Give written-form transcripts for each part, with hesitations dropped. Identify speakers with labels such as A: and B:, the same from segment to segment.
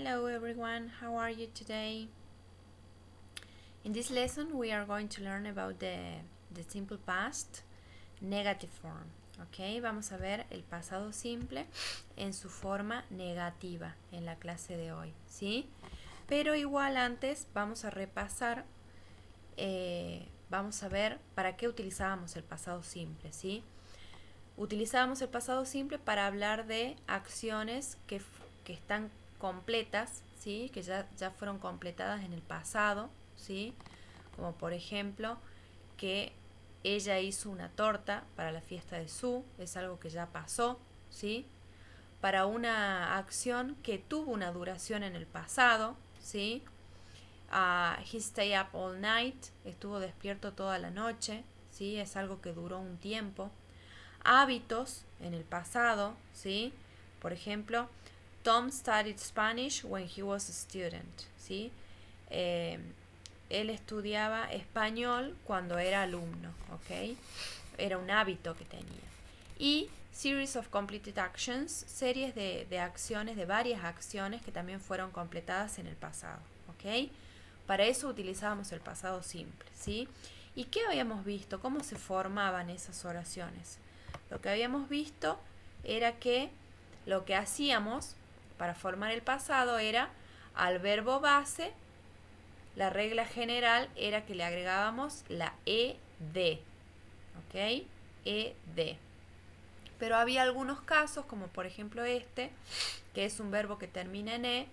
A: Hello everyone, how are you today? In this lesson we are going to learn about the simple past negative form. Okay, vamos a ver el pasado simple en su forma negativa en la clase de hoy, ¿sí? Pero igual antes vamos a repasar, vamos a ver para qué utilizábamos el pasado simple, ¿sí? Utilizábamos el pasado simple para hablar de acciones que están completas, ¿sí? Que ya fueron completadas en el pasado, ¿sí? Como por ejemplo que ella hizo una torta para la fiesta de Sue, es algo que ya pasó, ¿sí? Para una acción que tuvo una duración en el pasado, ¿sí? He stayed up all night, estuvo despierto toda la noche, ¿sí? Es algo que duró un tiempo. Hábitos en el pasado, ¿sí? Por ejemplo, Tom studied Spanish when he was a student, ¿sí? Él estudiaba español cuando era alumno, ¿ok? Era un hábito que tenía. Y series of completed actions, series de acciones, de varias acciones que también fueron completadas en el pasado, ¿ok? Para eso utilizábamos el pasado simple, ¿sí? ¿Y qué habíamos visto? ¿Cómo se formaban esas oraciones? Lo que habíamos visto era que lo que hacíamos para formar el pasado era al verbo base, la regla general era que le agregábamos la ed, ¿ok? Ed. Pero había algunos casos, como por ejemplo este, que es un verbo que termina en e,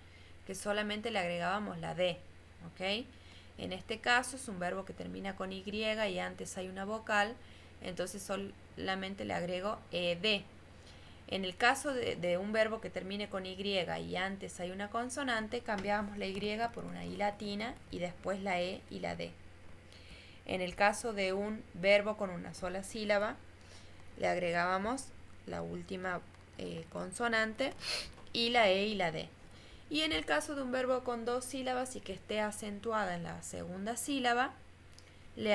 A: que solamente le agregábamos la d, ¿ok? En este caso es un verbo que termina con y y antes hay una vocal, entonces solamente le agrego ed. En el caso de un verbo que termine con y y antes hay una consonante, cambiábamos la y por una i latina y después la e y la d. En el caso de un verbo con una sola sílaba, le agregábamos la última consonante y la e y la d. Y en el caso de un verbo con dos sílabas y que esté acentuada en la segunda sílaba, le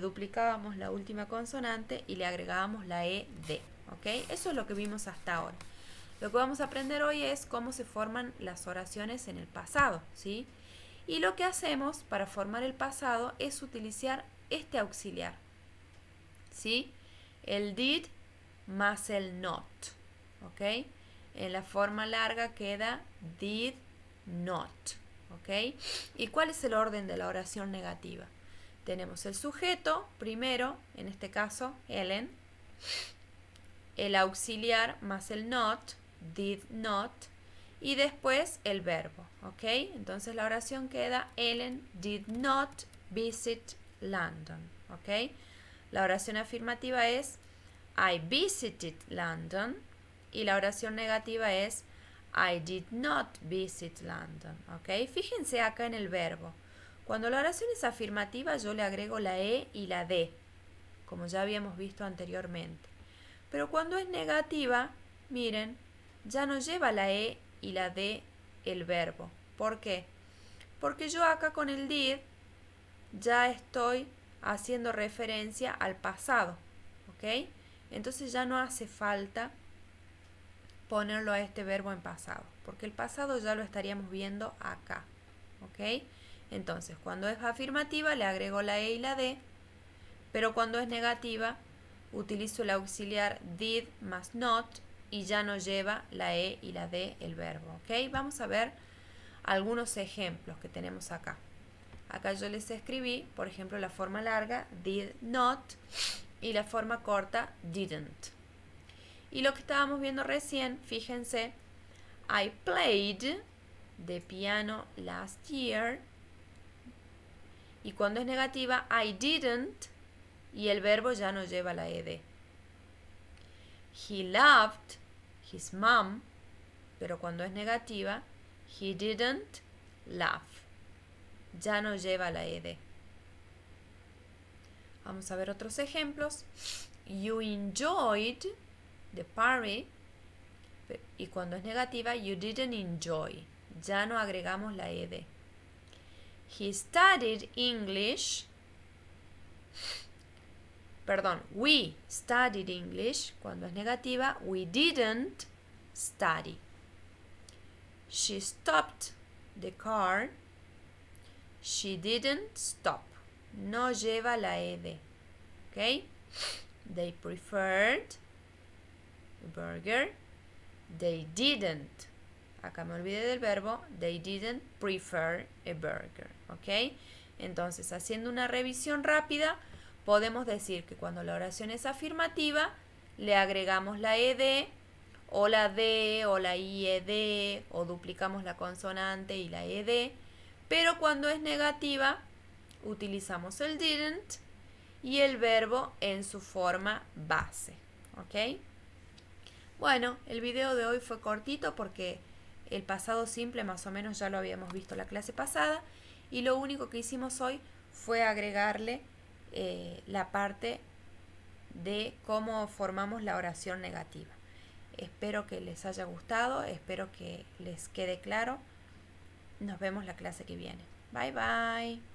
A: duplicábamos la última consonante y le agregábamos la ed. ¿Ok? Eso es lo que vimos hasta ahora. Lo que vamos a aprender hoy es cómo se forman las oraciones en el pasado, ¿sí? Y lo que hacemos para formar el pasado es utilizar este auxiliar, ¿sí? El did más el not, ¿ok? En la forma larga queda did not, ¿ok? ¿Y cuál es el orden de la oración negativa? Tenemos el sujeto primero, en este caso Ellen, el auxiliar más el not, did not, y después el verbo, ¿ok? Entonces la oración queda Ellen did not visit London, ¿ok? La oración afirmativa es I visited London y la oración negativa es I did not visit London, ¿ok? Fíjense acá en el verbo. Cuando la oración es afirmativa yo le agrego la e y la d, como ya habíamos visto anteriormente. Pero cuando es negativa, miren, ya no lleva la e y la d el verbo. ¿Por qué? Porque yo acá con el did ya estoy haciendo referencia al pasado, ¿ok? Entonces ya no hace falta ponerlo a este verbo en pasado, porque el pasado ya lo estaríamos viendo acá, ¿ok? Entonces, cuando es afirmativa le agrego la e y la d, pero cuando es negativa utilizo el auxiliar did más not y ya no lleva la e y la d el verbo, ¿ok? Vamos a ver algunos ejemplos que tenemos acá. Acá yo les escribí, por ejemplo, la forma larga did not y la forma corta didn't. Y lo que estábamos viendo recién, fíjense, I played the piano last year. Y cuando es negativa, I didn't y el verbo ya no lleva la ed. He loved his mom, pero cuando es negativa, he didn't laugh. Ya no lleva la ed. Vamos a ver otros ejemplos. You enjoyed the party. Y cuando es negativa, you didn't enjoy. Ya no agregamos la ed. He studied English. Perdón, we studied English. Cuando es negativa, we didn't study. She stopped the car. She didn't stop. No lleva la ed. ¿Ok? They preferred a burger. They didn't. Acá me olvidé del verbo. They didn't prefer a burger. ¿Ok? Entonces, haciendo una revisión rápida, podemos decir que cuando la oración es afirmativa, le agregamos la ed, o la d, o la ied, o duplicamos la consonante y la ed. Pero cuando es negativa, utilizamos el didn't y el verbo en su forma base. ¿Ok? Bueno, el video de hoy fue cortito porque el pasado simple más o menos ya lo habíamos visto la clase pasada y lo único que hicimos hoy fue agregarle la parte de cómo formamos la oración negativa. Espero que les haya gustado, espero que les quede claro. Nos vemos la clase que viene. Bye bye.